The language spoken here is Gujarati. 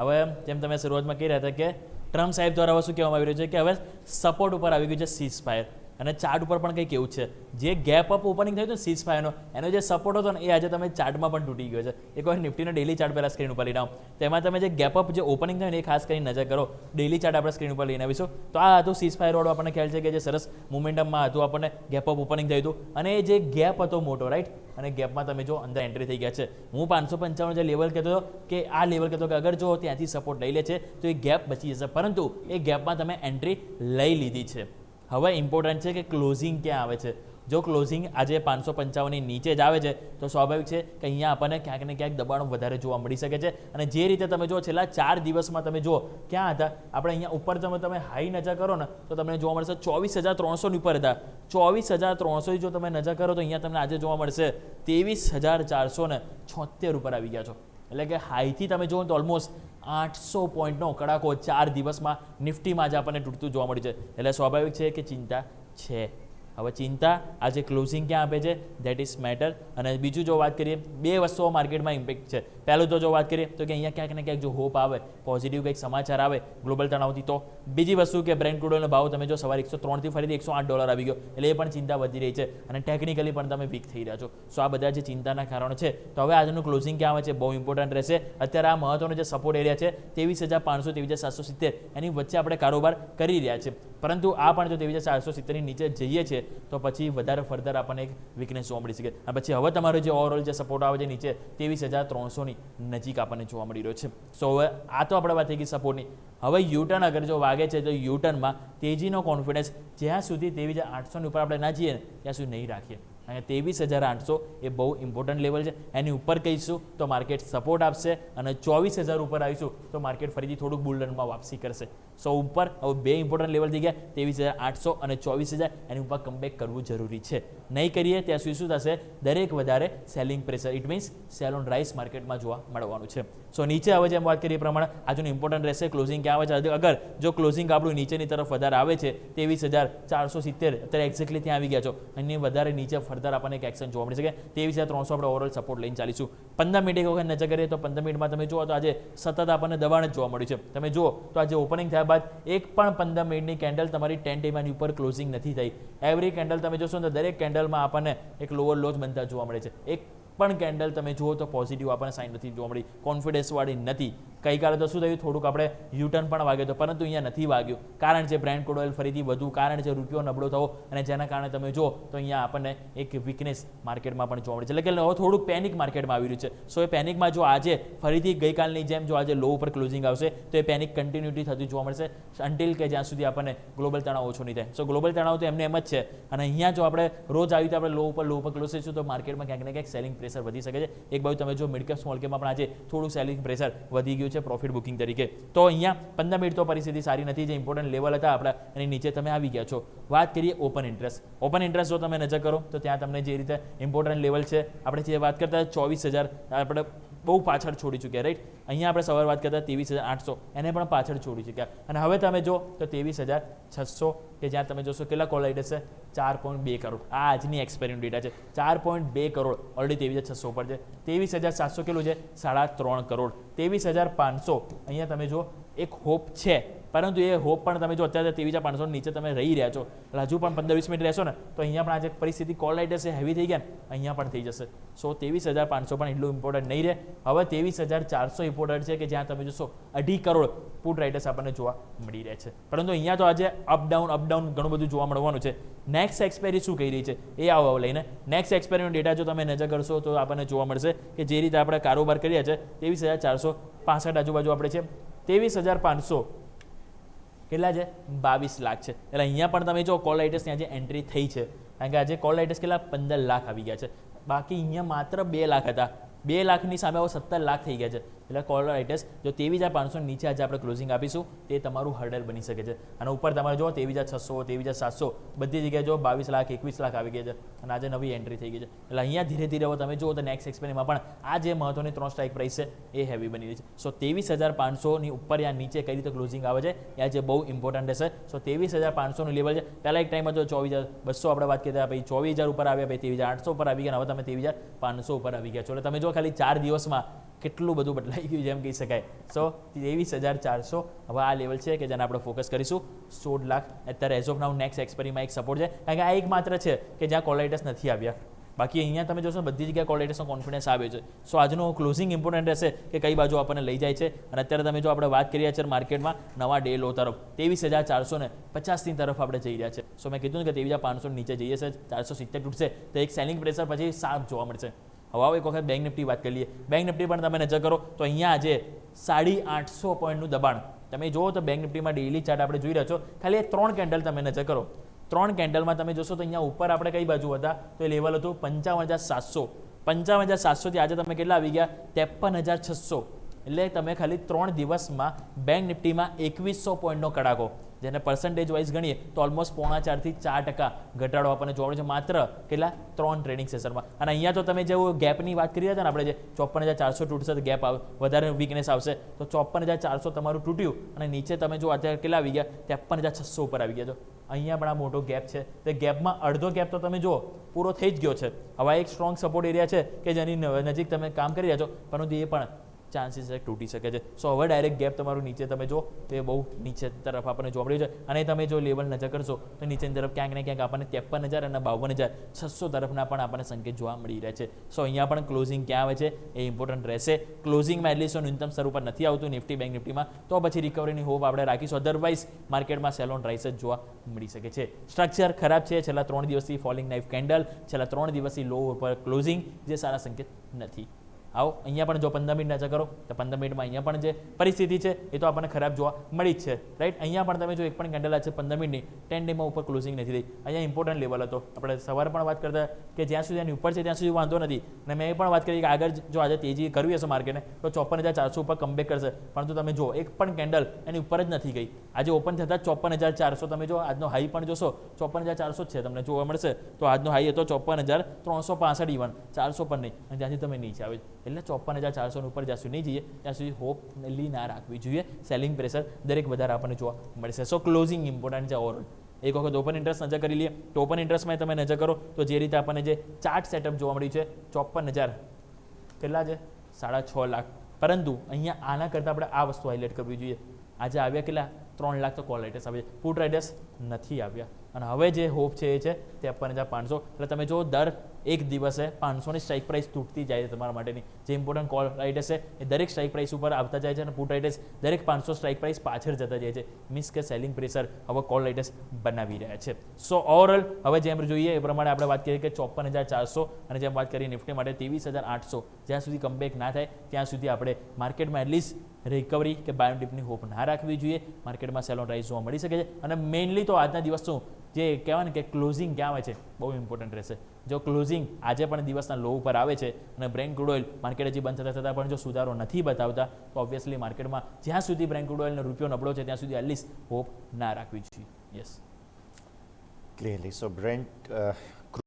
હવે જેમ તમે શરૂઆતમાં કહી રહ્યા હતા કે ટ્રમ્પ સાહેબ દ્વારા હવે શું કહેવામાં આવી રહ્યું છે કે હવે સપોર્ટ ઉપર આવી ગયું છે સીઝ ફાયર, અને ચાર્ટ ઉપર પણ કંઈક એવું છે જે ગેપ અપ ઓપનિંગ થયું હતું સીઝ ફાયરનો એનો જે સપોર્ટ હતો ને એ આજે તમે ચાર્ટમાં પણ તૂટી ગયો છે. એક વાર નિફ્ટીનો ડેલી ચાર્ટ પહેલાં સ્ક્રીન ઉપર લઈને આવો, તેમાં તમે જે ગેપ અપ જે ઓપનિંગ થયું ને એ ખાસ કરીને નજર કરો. ડેલી ચાર્ટ આપણે સ્ક્રીન ઉપર લઈને આવીશું તો આ હતું સીઝ ફાયર વાળું. આપણને ખ્યાલ છે કે જે સરસ મોમેન્ટમમાં હતું, આપણને ગેપ અપ ઓપનિંગ થયું હતું અને એ જે ગેપ હતો મોટો, રાઈટ, અને ગેપમાં તમે જો અંદર એન્ટ્રી થઈ ગયા છે. હું 555 જે લેવલ કહેતો હતો કે આ લેવલ કહેતો કે અગર જો ત્યાંથી સપોર્ટ લઈ લે છે તો એ ગેપ બચી જશે, પરંતુ એ ગેપમાં તમે એન્ટ્રી લઈ લીધી છે. હવે ઇમ્પોર્ટન્ટ છે કે ક્લોઝિંગ ક્યાં આવે છે. જો ક્લોઝિંગ આજે 555ની નીચે જ આવે છે તો સ્વાભાવિક છે કે અહીંયા આપણને ક્યાંક ને ક્યાંક દબાણો વધારે જોવા મળી શકે છે. અને જે રીતે તમે જો છેલ્લા 4 દિવસમાં તમે જુઓ ક્યાં હતા, આપણે અહીંયા ઉપર તમે હાઈ નજર કરો ને તો તમને જોવા મળશે 24,300ની ઉપર હતા. 24,300 જો તમે નજર કરો તો અહીંયા તમને આજે જોવા મળશે 23,476 ઉપર આવી ગયા છો. એટલે કે હાઈથી તમે જુઓ તો ઓલમોસ્ટ 800 પોઈન્ટનો કડાકો 4 દિવસમાં નિફ્ટીમાં જ આપણને તૂટતું જોવા મળ્યું છે. એટલે સ્વાભાવિક છે કે ચિંતા છે. હવે ચિંતા આજે ક્લોઝિંગ ક્યાં આપે છે ધેટ ઇઝ મેટર. અને બીજું જો વાત કરીએ, બે વસ્તુઓ માર્કેટમાં ઇમ્પેક્ટ છે. પહેલું તો જો વાત કરીએ તો કે અહીંયા ક્યાંક ને ક્યાંક જો હોપ આવે, પોઝિટિવ કંઈક સમાચાર આવે ગ્લોબલ તણાવથી, તો બીજી વસ્તુ કે બ્રેન્ટ ક્રૂડ ઓઇલનો ભાવ તમે જો સવારે 103થી ફરીથી $108 આવી ગયો, એટલે એ પણ ચિંતા વધી રહી છે અને ટેકનિકલી પણ તમે વીક થઈ રહ્યા છો. સો આ બધા જે ચિંતાના કારણો છે. તો હવે આજનું ક્લોઝિંગ ક્યાં આવે છે બહુ ઇમ્પોર્ટન્ટ રહેશે. અત્યારે આ મહત્વનો જે સપોર્ટ એરિયા છે 23,500 23,770 એની વચ્ચે આપણે કારોબાર કરી રહ્યા છે. પરંતુ આ પણ જો 23,470ની નીચે જઈએ છીએ તો પછી વધારે ફર્ધર આપણને એક વીકનેસ જોવા મળી શકે. અને પછી હવે તમારો જે ઓવરઓલ જે સપોર્ટ આવે છે નીચે 23,300ની નજીક આપણને જોવા મળી રહ્યો છે. સો હવે આ તો આપણે વાત થઈ ગઈ સપોર્ટની. હવે યુટર્ન અગર જો વાગે છે તો યુટર્નમાં તેજીનો કોન્ફિડન્સ જ્યાં સુધી 23,800ની ઉપર આપણે ના જઈએ ને ત્યાં સુધી નહીં રાખીએ. અને 23,800 એ બહુ ઇમ્પોર્ટન્ટ લેવલ છે. એની ઉપર કહીશું તો માર્કેટ સપોર્ટ આપશે અને 24,000 ઉપર આવીશું તો માર્કેટ ફરીથી થોડુંક બુલરનમાં વાપસી કરશે. સો ઉપર હવે બે ઇમ્પોર્ટન્ટ લેવલ થઈ ગયા 23,800 અને 24,000. એની ઉપર કમબેક કરવું જરૂરી છે. નહીં કરીએ ત્યાં સુધી શું થશે, દરેક વધારે selling pressure, it means sell on rise માર્કેટમાં જોવા મળવાનું છે. સો નીચે હવે જેમ વાત કરીએ એ પ્રમાણે આજનું ઇમ્પોર્ટન્ટ રહેશે ક્લોઝિંગ ક્યાં આવે છે. અગર જો ક્લોઝિંગ આપણું નીચેની તરફ વધારે આવે છે 23,470, અત્યારે એક્ઝેક્ટલી ત્યાં આવી ગયા છો, અને વધારે નીચે ફર્ધર આપણને એક એક્શન જોવા મળી શકે. 23,300 આપણે ઓવરઓલ સપોર્ટ લઈને ચાલીશું. 15 મિનિટ એક વખત નજર કરીએ તો 15 મિનિટમાં તમે જુઓ તો આજે સતત આપણને દબાણ જ જોવા મળ્યું છે. તમે જુઓ તો આજે ઓપનિંગ થયા બાદ એક પણ 15 મિનિટની કેન્ડલ તમારી 10 ટેમાની ઉપર ક્લોઝિંગ નથી થઈ. એવરી કેન્ડલ તમે જોશો તો દરેક કેન્ડલમાં આપણને એક લોઅર લોજ બનતા જોવા મળે છે. એક પણ કેન્ડલ તમે જુઓ તો પોઝિટિવ આપણને સાઇન નથી જોવા મળી, કોન્ફિડન્સવાળી નથી. ગઈકાલે તો શું થયું, થોડુંક આપણે યુટર્ન પણ વાગ્યો હતો, પરંતુ અહીંયા નથી વાગ્યું. કારણ છે બ્રેન્ટ ક્રૂડ ઓઇલ ફરીથી વધુ, કારણ છે રૂપિયો નબળો થવો, અને જેના કારણે તમે જુઓ તો અહીંયા આપણને એક વીકનેસ માર્કેટમાં પણ જોવા મળે છે. એટલે કે હવે થોડુંક પેનિક માર્કેટમાં આવી રહ્યું છે. સો એ પેનિકમાં જો આજે ફરીથી ગઈકાલની જેમ જો આજે લો ઉપર ક્લોઝિંગ આવશે તો એ પેનિક કન્ટિન્યુટી થતી જોવા મળશે અન્ટિલ કે જ્યાં સુધી આપણને ગ્લોબલ તણાવ ઓછો નહીં થાય. સો ગ્લોબલ તણાવ તો એમને એમ જ છે. અને અહીંયા જો આપણે રોજ આવી રીતે આપણે લો ઉપર ક્લોઝ થઈશું તો માર્કેટમાં ક્યાંક ને ક્યાંક સેલિંગ પ્રેશર વધી શકે છે. એક બાજુ તમે જો મિડ કેપ સ્મોલ કેપમાં પણ આજે થોડું સેલિંગ પ્રેશર વધી ગયું છે પ્રોફિટ બુકિંગ તરીકે. તો અહીંયા 15 મિનિટ તો પરિસ્થિતિ સારી નથી. જે ઇમ્પોર્ટન્ટ લેવલ હતા આપણા એની નીચે તમે આવી ગયા છો. વાત કરીએ ઓપન ઇન્ટરેસ્ટ. ઓપન ઇન્ટરેસ્ટ જો તમે નજર કરો તો ત્યાં તમને જે રીતે ઇમ્પોર્ટન્ટ લેવલ છે, આપણે જે વાત કરતા 24,000 આપણે બહુ પાછળ છોડી ચૂક્યા, રાઈટ. અહીંયા આપણે સવાર વાત કરતા 23,800 એને પણ પાછળ છોડી ચૂક્યા. અને હવે તમે જો તો 23,600 કે જ્યાં તમે જોશો કેટલા કોલ આઈડસ છે 4.2 કરોડ. આ આજની એક્સપાયરી ડેટા છે. 4.2 કરોડ ઓલરેડી 23,600 પર છે. 23,700 કેટલું છે 3.5 કરોડ. 23,500 અહીંયા તમે જો એક હોપ છે, પરંતુ એ હોપ પણ તમે જો અત્યારે 23,500 નીચે તમે રહી રહ્યા છો, હજુ પણ 15-20 મિનિટ રહેશો ને તો અહીંયા પણ આજે પરિસ્થિતિ કોલ રાઇડર્સ હેવી થઈ ગયા ને અહીંયા પણ થઈ જશે. સો 23,500 પણ એટલું ઇમ્પોર્ટન્ટ નહીં રહે. હવે 23,400 ઇમ્પોર્ટન્ટ છે કે જ્યાં તમે જોશો 2.5 કરોડ પુટ રાઇડર્સ આપણને જોવા મળી રહે છે. પરંતુ અહીંયા તો આજે અપડાઉન ઘણું બધું જોવા મળવાનું છે. નેક્સ્ટ એક્સપાયરી શું કહી રહી છે એ આવો લઈને નેક્સ્ટ એક્સપાયરીનો ડેટા જો તમે નજર કરશો તો આપણને જોવા મળશે કે જે રીતે આપણે કારોબાર કર્યા છે 23,465 આજુબાજુ આપણે છે. 23,500 કેટલા છે 22 લાખ છે. એટલે અહીંયા પણ તમે જો કોલ રાઇડર્સ ત્યાં જે એન્ટ્રી થઈ છે, કારણ કે આજે કોલ રાઇડર્સ કેટલા 15 લાખ આવી ગયા છે. બાકી અહીંયા માત્ર 2 લાખ હતા. 2 લાખની સામે હવે 17 લાખ થઈ ગયા છે. એટલે કોલ રાઇડર્સ જો 23,500 નીચે આજે આપણે ક્લોઝિંગ આપીશું તે તમારું હર્ડલ બની શકે છે. અને ઉપર તમારે જો 23,600 23,700 બધી જગ્યાએ જો 22 લાખ 21 લાખ આવી ગયા છે અને આજે નવી એન્ટ્રી થઈ ગઈ છે. એટલે અહીંયા ધીરે ધીરે હવે તમે જુઓ તો નેક્સ્ટ એક્સપેરીમાં પણ આ જે મહત્વની 3 સ્ટ્રાઇક પ્રાઇસ છે એ હેવી બની રહી છે. સો 23,500ની ઉપર યા નીચે કઈ રીતે ક્લોઝિંગ આવે છે એ આજે બહુ ઇમ્પોર્ટન્ટ રહેશે. સો 23,500નું લેવલ છે. પહેલા એક ટાઈમમાં તો 24,200 આપણે વાત કરતા, પછી 24,000 ઉપર આવ્યા, પછી 23,800 ઉપર આવી ગયા, હવે તમે 23,500 ઉપર આવી ગયા છો. એટલે તમે જો ખાલી 4 દિવસમાં કેટલું બધું બદલાઈ ગયું જેમ કહી શકાય. સો 23,400 હવે આ લેવલ છે કે જેને આપણે ફોકસ કરીશું. 16 લાખ અત્યારે એઝ ઓફ નાઉ નેક્સ્ટ એક્સપાયરીમાં એક સપોર્ટ છે, કારણ કે આ એક માત્ર છે કે જ્યાં કોલ રાઇટર્સ નથી આવ્યા. બાકી અહીંયા તમે જોશો બધી જગ્યાએ કોલ રાઇટર્સનો કોન્ફિડન્સ આવ્યો છે. સો આજનો ક્લોઝિંગ ઇમ્પોર્ટન્ટ રહેશે કે કઈ બાજુ આપણને લઈ જાય છે. અને અત્યારે તમે જો આપણે વાત કરી રહ્યા છીએ માર્કેટમાં નવા ડે લો તરફ 23,450 તરફ આપણે જઈ રહ્યા છે. સો મેં કીધું ને કે 23,500 નીચે જઈએ છે, 470 તૂટશે તો એક સેલિંગ પ્રેશર પછી શાર્પ જોવા મળશે. હવે આવો એક વખત બેંક નિફ્ટી વાત કરી લઈએ. બેંક નિફ્ટી પણ તમે નજર કરો તો અહીંયા આજે 850 પોઈન્ટનું દબાણ તમે જુઓ તો બેંક નિફ્ટીમાં ડેઇલી ચાર્ટ આપણે જોઈ રહ્યા છો. ખાલી 3 કેન્ડલ તમે નજર કરો, 3 કેન્ડલમાં તમે જોશો તો અહીંયા ઉપર આપણે કઈ બાજુ હતા તો એ લેવલ હતું 55,700. 55,700 થી આજે તમે કેટલા આવી ગયા 53,600. એટલે તમે ખાલી 3 દિવસમાં બેંક નિફ્ટીમાં 2100 પોઈન્ટનો કડાકો, જેને પર્સન્ટેજ વાઇઝ ગણીએ તો ઓલમોસ્ટ 4.5 થી 4% ઘટાડો આપણને જોવા મળે છે માત્ર કેટલા 3 ટ્રેડિંગ સેશનમાં. અને અહીંયા તો તમે જેવું ગેપની વાત કરી હતા ને આપણે જે 54,400 તૂટશે તો ગેપ આવે વધારે વીકનેસ આવશે તો 54,400 તમારું તૂટ્યું અને નીચે તમે જો અત્યારે કેટલા આવી ગયા 53,600 ઉપર આવી ગયા. તો અહીંયા પણ આ મોટો ગેપ છે. તે ગેપમાં અડધો ગેપ તો તમે જુઓ પૂરો થઈ જ ગયો છે. હવે એક સ્ટ્રોંગ સપોર્ટ એરિયા છે કે જેની નજીક તમે કામ કરી રહ્યા છો, પરંતુ એ પણ ચાન્સીસ તૂટી શકે છે. સો હવે ડાયરેક્ટ ગેપ તમારું નીચે તમે જો તો એ બહુ નીચે તરફ આપણને જોવા મળ્યું છે. અને તમે જો લેવલ નજર કરશો તો નીચેની તરફ ક્યાંક ને ક્યાંક આપણને 53,000 અને 52,600 તરફના પણ આપણને સંકેત જોવા મળી રહ્યા છે. સો અહીંયા પણ ક્લોઝિંગ ક્યાં આવે છે એ ઇમ્પોર્ટન્ટ રહેશે. ક્લોઝિંગમાં એટલીસ્ટ ન્યૂનતમ સ્તર ઉપર નથી આવતું નિફ્ટી બેંક નિફ્ટીમાં તો પછી રિકવરીની હોપ આપણે રાખીશું. અધરવાઇઝ માર્કેટમાં સેલ ઓન રાઇસ જ જોવા મળી શકે છે. સ્ટ્રક્ચર ખરાબ છે. છેલ્લા 3 દિવસથી ફોલિંગ નાઇફ કેન્ડલ, છેલ્લા 3 દિવસથી લો ઉપર ક્લોઝિંગ, જે સારા સંકેત નથી. આવો અહીંયા પણ જો 15 મિનિટ નજર કરો તો 15 મિનિટમાં અહીંયા પણ જે પરિસ્થિતિ છે એ તો આપણને ખરાબ જોવા મળી જ છે, રાઈટ. અહીંયા પણ તમે જો એક પણ કેન્ડલ છે 15 મિનિટની 10 ડેમાં ઉપર ક્લોઝિંગ નથી થઈ. અહીંયા ઇમ્પોર્ટન્ટ લેવલ હતો. આપણે સવારે પણ વાત કરતા કે જ્યાં સુધી એની ઉપર છે ત્યાં સુધી વાંધો નથી. અને મેં એ પણ વાત કરી કે આગળ જો આજે તેજી કરવી હશે માર્કેટને તો 54,400 ઉપર કમબેક કરશે, પરંતુ તમે જો એક પણ કેન્ડલ એની ઉપર જ નથી ગઈ. આજે ઓપન થતાં 54,400 તમે જો આજનો હાઈ પણ જોશો 54,400 જ છે તમને જોવા મળશે. તો આજનો હાઈ હતો 54,365 ઇવન 400 પણ નહીં, અને ત્યાંથી તમે નીચે આવે એટલે 54,400 ઉપર જ્યાં સુધી નહીં જઈએ ત્યાં સુધી હોપ ના રાખવી જોઈએ. સેલિંગ પ્રેશર દરેક વધારે આપણને જોવા મળશે. સો ક્લોઝિંગ ઇમ્પોર્ટન્ટ છે ઓવરઓલ. એક વખત ઓપન ઇન્ટરેસ્ટ નજર કરી લઈએ તો ઓપન ઇન્ટરેસ્ટમાં તમે નજર કરો તો જે રીતે આપણને જે ચાર્ટ સેટઅપ જોવા મળ્યું છે 54,000 કેટલા છે 6.5 લાખ. પરંતુ અહીંયા આના કરતાં આપણે આ વસ્તુ હાઇલાઇટ કરવી જોઈએ. આજે આવ્યા કેટલા 3 લાખ તો કોલ રાઇટર્સ આવે છે, પુટ રાઇટર્સ નથી આવ્યા. અને હવે જે હોપ છે એ છે 53,500. એટલે તમે જો દર એક દિવસે 500ની સ્ટ્રાઇક પ્રાઇસ તૂટતી જાય છે તમારા માટેની. જે ઇમ્પોર્ટન્ટ કોલ રાઇટર્સ છે એ દરેક સ્ટ્રાઇક પ્રાઇસ ઉપર આવતા જાય છે અને પુટ રાઇટર્સ દરેક 500 સ્ટ્રાઇક પ્રાઇસ પાછળ જતા જાય છે. મીન્સ કે સેલિંગ પ્રેશર હવે કોલ રાઇટર્સ બનાવી રહ્યા છે. સો ઓવરઓલ હવે જેમ જોઈએ એ પ્રમાણે આપણે વાત કરીએ કે 54,400 અને જેમ વાત કરીએ નિફ્ટી માટે 23,800 જ્યાં સુધી કમબેક ના થાય ત્યાં સુધી આપણે માર્કેટમાં એટલીસ્ટ રિકવરી કે બાયોડિપની હોપ ના રાખવી જોઈએ. માર્કેટમાં સેલ ઓન રાઇઝ જોવા મળી શકે છે. અને મેઇનલી તો આજના દિવસનું જે કહેવાય ને કે ક્લોઝિંગ ક્યાં આવે છે બહુ ઇમ્પોર્ટન્ટ રહેશે. જો ક્લોઝિંગ આજે પણ દિવસના લો ઉપર આવે છે અને બ્રેન્ટ ક્રૂડ ઓઇલ માર્કેટ હજી બંધ થતાં પણ જો સુધારો નથી બતાવતા તો ઓબ્વિયસલી માર્કેટમાં જ્યાં સુધી બ્રેન્ટ ક્રૂડ ઓઇલનો રૂપિયો નબળો છે ત્યાં સુધી એટલીસ્ટ હોપ ના રાખવી જોઈએ. Yes, clearly. સો બ્રેન્ટ